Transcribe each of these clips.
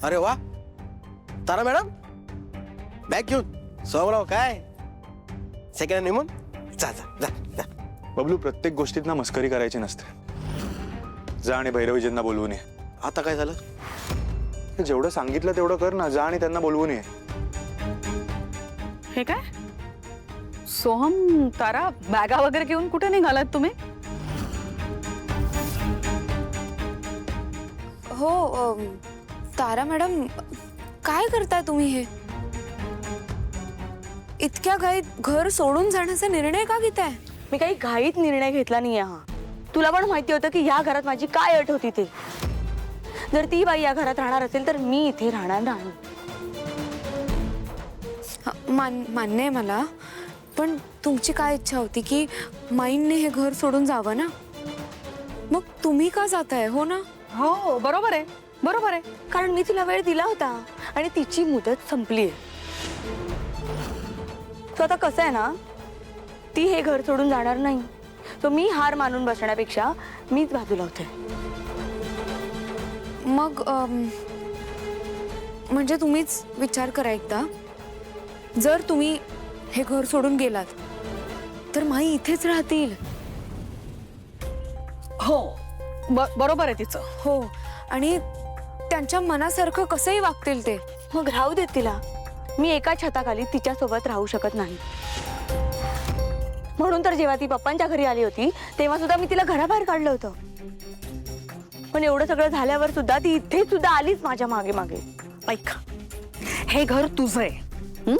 अरे वा तारा madam bag घेऊन सोमराव काय सेकंड निमून जा जा जा जा. बबलू, प्रत्येक गोष्टीत ना मस्करी करायची नसते. जा आणि भैरवीजींना बोलवून ये. आता काय झालं? जेवढं सांगितलं तेवढं कर ना. जा आणि त्यांना बोलवून ये. हे काय सोहम, तारा, बॅगा वगैरे घेऊन कुठे निघालात तुम्ही? हो तारा मॅडम, काय करताय तुम्ही हे? इतक्या घाईत घर सोडून जाण्याचा निर्णय का घेताय? मी काही घाईत निर्णय घेतला नाही हा. तुला पण माहिती होतं की ह्या घरात माझी काय अट होती ते. जर ती बाई या घरात राहणार असेल तर मी इथे राहणार नाही. मान्य आहे मला, पण तुमची काय इच्छा होती की माईंने हे घर सोडून जावं ना? मग तुम्ही का जाताय? हो ना? हो बरोबर आहे, बरोबर आहे. कारण मी तिला वेळ दिला होता आणि तिची मुदत संपली आहे. तो आता कसं आहे ना, ती हे घर सोडून जाणार नाही. तो मी हार मानून बसण्यापेक्षा मीच बाजूला होते. मग म्हणजे तुम्हीच विचार करा एकदा. जर तुम्ही हे घर सोडून गेलात तर माई इथेच राहतील. हो बरोबर आहे तिचं. हो, आणि त्यांच्या मनासारखं कसंही वागतील ते. मग राहू देत तिला. मी एका छताखाली तिच्या सोबत राहू शकत नाही. म्हणून तर जेव्हा ती पप्पांच्या घरी आली होती तेव्हा सुद्धा मी तिला घराबाहेर काढलं होतं. पण एवढं सगळं झाल्यावर सुद्धा ती इथे सुद्धा आलीच माझ्या मागे मागे. ऐक, हे घर तुझं आहे.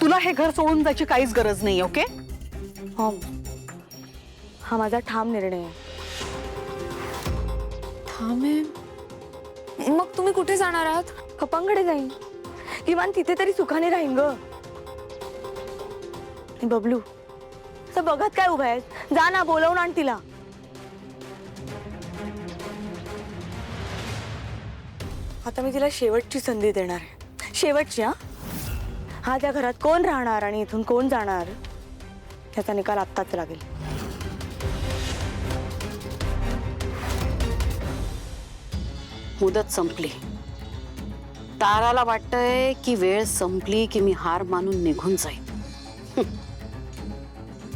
तुला हे घर सोडून जायची काहीच गरज नाही. ओके? हा माझा ठाम निर्णय आहे. थांबे. मग तुम्ही कुठे जाणार आहात? पप्पांकडे जाईन. किमान तिथे तरी सुखाने राहीन ग. बबलू, असं बघत काय उभा आहेस? जा ना, बोलवून आण तिला. आता मी तिला शेवटची संधी देणार आहे. शेवटची. हा त्या घरात कोण राहणार आणि इथून कोण जाणार याचा निकाल आत्ताच लागेल. मुदत संपली. ताराला वाटतंय की वेळ संपली की मी हार मानून निघून जाईन.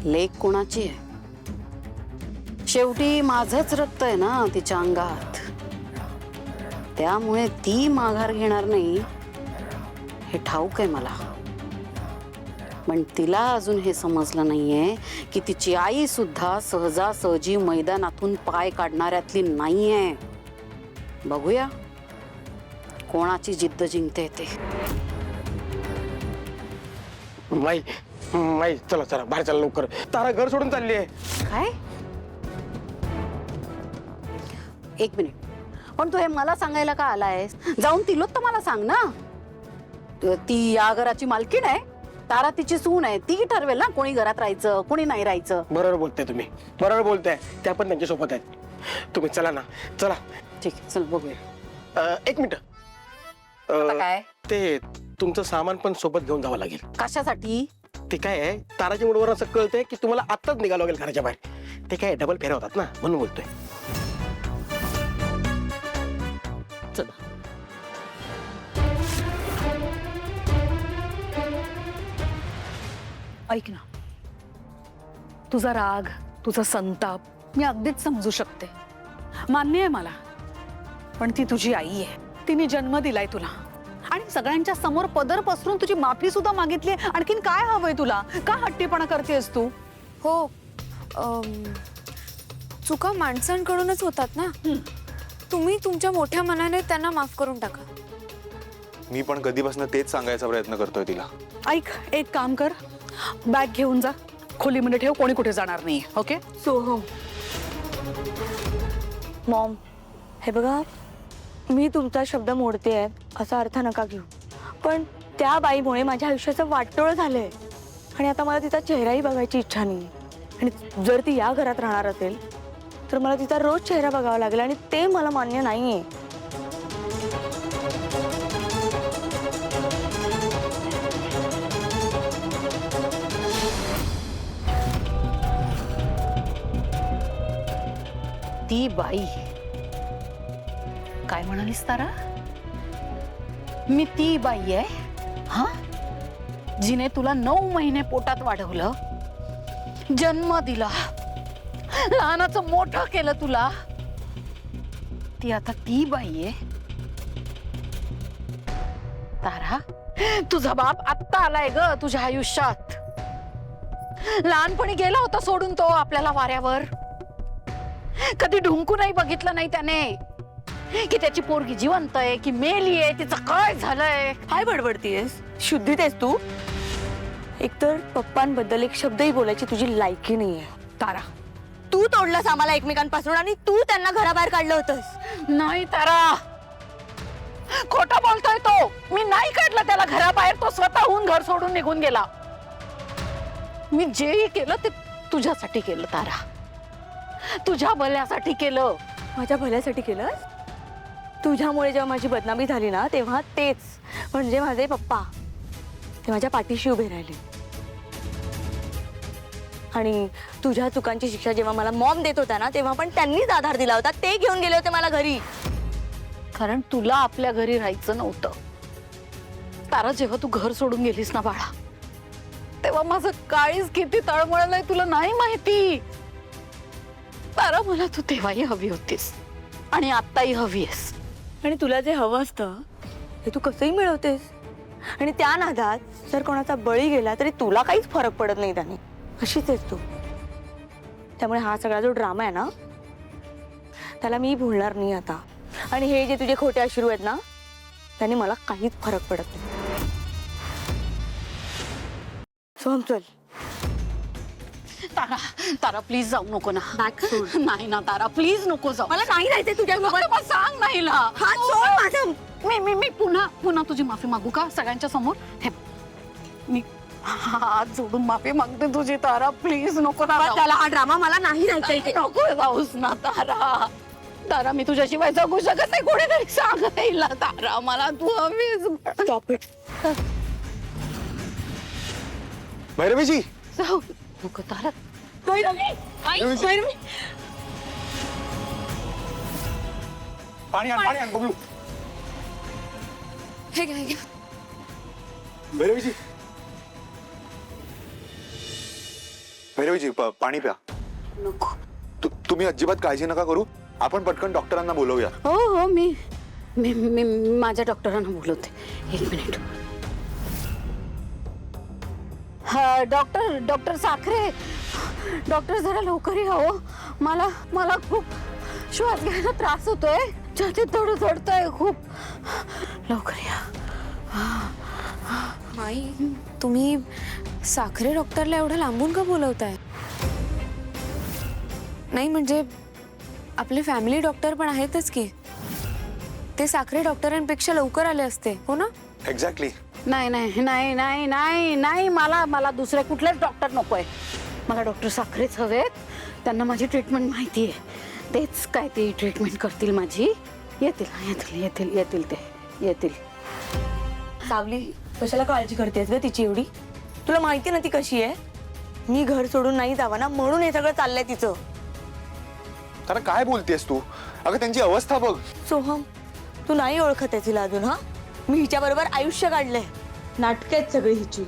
लेक कोणाची आहे? शेवटी माझंच रक्त आहे ना तिच्या अंगात. त्यामुळे ती माघार घेणार नाही हे ठाऊक आहे मला. पण तिला अजून हे समजलं नाहीये की तिची आई सुद्धा सहजासहजी मैदानातून पाय काढणाऱ्यातली नाहीये. बघूया कोणाची जिद्द जिंकते ते. माई माई चला चला बाहेर चला लवकर. तारा घर सोडून चालली आहे. काय? एक मिनिट, पण तू हे मला सांगायला का आलायस? जाऊन तिलोच तर मला सांग ना. ती या घराची मालकीण आहे. तारा तिची सून आहे. ती ठरवेल ना कोणी घरात राहायचं कोणी नाही राहायचं. बरोबर बोलताय तुम्ही, बरोबर बोलताय. त्या पण त्यांच्या सोबत आहेत. तुम्ही चला ना, चला. ठीक आहे, चल बघूया. एक मिनिट. काय ते तुमचं सामान पण सोबत घेऊन जावं लागेल. कशासाठी? ते काय आहे, ताराच्या मूडवर असं कळतंय की तुम्हाला आत्ताच निघावं लागेल घराच्या बाहेर. ते काय डबल फेऱ्या होतात ना, म्हणून बोलतोय. चला. ऐक ना, तुझा राग, तुझा संताप मी अगदीच समजू शकते. मान्य आहे मला. पण ती तुझी आई आहे. तिने जन्म दिलाय तुला आणि सगळ्यांच्या समोर पदर पसरून तुझी माफी सुद्धा मागितली. आणखीन काय हवंय तुला? का हट्टीपणा करतेस तू? हो, चुका माणसांकडूनच होतात ना. तुम्ही तुमच्या मोठ्या मनाने त्यांना माफ करून टाका. मी पण कधीपासून तेच सांगायचा प्रयत्न करतोय तिला. ऐक, एक काम कर, बॅग घेऊन जा, खोलीमध्ये ठेव. कोणी कुठे जाणार नाही. ओके? सोहम, मॉम, हे बघा, मी तुमचा शब्द मोडतेय असा अर्थ नका घेऊ. पण त्या बाईमुळे माझ्या आयुष्याचं वाटोळ झालंय आणि आता मला तिचा चेहराही बघायची इच्छा नाही. आणि जर ती या घरात राहणार असेल तर मला तिचा रोज चेहरा बघावा लागेल आणि ते मला मान्य नाहीये. ती बाई काय म्हणालीस तारा? मी ती बाई आहे हा जिने तुला 9 महिने पोटात वाढवलं, जन्म दिला, लहानाचं मोठं केलं तुला. ती आता ती बाई आहे. तारा, तुझा बाप आत्ता आलाय ग तुझ्या आयुष्यात. लहानपणी गेला होता सोडून तो आपल्याला वाऱ्यावर. कधी ढुंकू नाही बघितलं नाही त्याने की त्याची पोरगी जिवंत आहे की मेली आहे, तिचं काय झालंय. काय बडबडतीयस? शुद्धीत आहेस तू? एकतर पप्पांबद्दल एक शब्दही बोलायची तुझी लायकी नाहीये. तारा, तू तोडलास आम्हाला एकमेकांपासून आणि तू त्यांना घराबाहेर काढलं होतंस. नाही तारा, खोटं बोलतोय तो. मी नाही काढलं त्याला घराबाहेर, तो स्वतःहून घर सोडून निघून गेला. मी जेही केलं ते तुझ्यासाठी केलं तारा, तुझ्या भल्यासाठी केलं. माझ्या भल्यासाठी केलंस? तुझ्यामुळे जेव्हा माझी बदनामी झाली ना तेव्हा तेच म्हणजे माझे पप्पा ते माझ्या पाठीशी उभे राहिले. आणि तुझ्या चुकांची शिक्षा जेव्हा मला मॉम देत होता ना तेव्हा पण त्यांनीच आधार दिला होता. ते घेऊन गेले होते मला घरी. कारण तुला आपल्या घरी राहायचं नव्हतं. तारा, जेव्हा तू घर सोडून गेलीस ना बाळा, तेव्हा माझं काळीज किती तळमळलंय तुला नाही माहिती. तारा, मला तू तेव्हाही हवी होतीस आणि आत्ताही हवी आहेस. आणि तुला जे हवं असतं ते तू कसंही मिळवतेस. आणि त्या नादात जर कोणाचा बळी गेला तरी तुला काहीच फरक पडत नाही त्याने. अशीच आहेस तू. त्यामुळे हा सगळा जो ड्रामा आहे ना त्याला मी भुलणार नाही आता. आणि हे जे तुझे खोटे अश्रू आहेत ना त्याने मला काहीच फरक पडत नाही. सोहम चल. तारा, तारा प्लीज जाऊ नको ना. Back सोड. नाही ना तारा, प्लीज नको जाऊ. मला नाही राहायचंय तुझ्यासोबत. मग सांग नाही ना. हात सोड माझा. मी पुन्हा तुझी माफी मागू का सगळ्यांच्या समोर? हे मी हात जोडून माफी मागते तुझी. तारा प्लीज नको ना जाऊ. त्याला हा ड्रामा मला नाही राहायचा इथे. नको जाऊस ना तारा. तारा, मी तुझ्याशिवाय जगू शकत नाही. कोणीतरी सांग येईल ना तारा, मला तू हवीस. Stop it. भैरवीजी, जाऊ नको तारा. पाणी आण बबलू. हे घ्या, हे घ्या. भैरवीजी, भैरवीजी पाणी प्या. नको. तुम्ही अजिबात काळजी नका करू. आपण पटकन डॉक्टरांना बोलवूया. हो मी मी मी माझ्या डॉक्टरांना बोलवते. 1 मिनिट. हा डॉक्टर साखरे, डॉक्टर जरा लवकर या हो. मला खूप श्वास घ्यायला त्रास होतोय. छातीत थोडं चढतंय खूप. लवकर या. माई, तुम्ही साखरे डॉक्टरला एवढं लांबून का बोलवताय? नाही म्हणजे आपले फॅमिली डॉक्टर पण आहेतच की. ते साखरे डॉक्टरांपेक्षा लवकर आले असते हो ना? एक्झॅक्टली. नाही मला दुसरे कुठलेच डॉक्टर नकोय. मला डॉक्टर साखरेच हवेत. त्यांना माझी ट्रीटमेंट माहिती आहे. तेच काय ती ट्रीटमेंट करतील माझी. येतील. सावली, कशाला काळजी करतेस ग तिची एवढी? तुला माहिती ना ती कशी आहे. मी घर सोडून नाही जावा ना म्हणून हे सगळं चाललंय तिचं. तारा, काय बोलतेस तू? अगं त्यांची अवस्था बघ. सोहम, तू नाही ओळखत आहे तिला अजून. हा, मी हिच्या बरोबर आयुष्य काढलंय. नाटक आहेत सगळी हिची.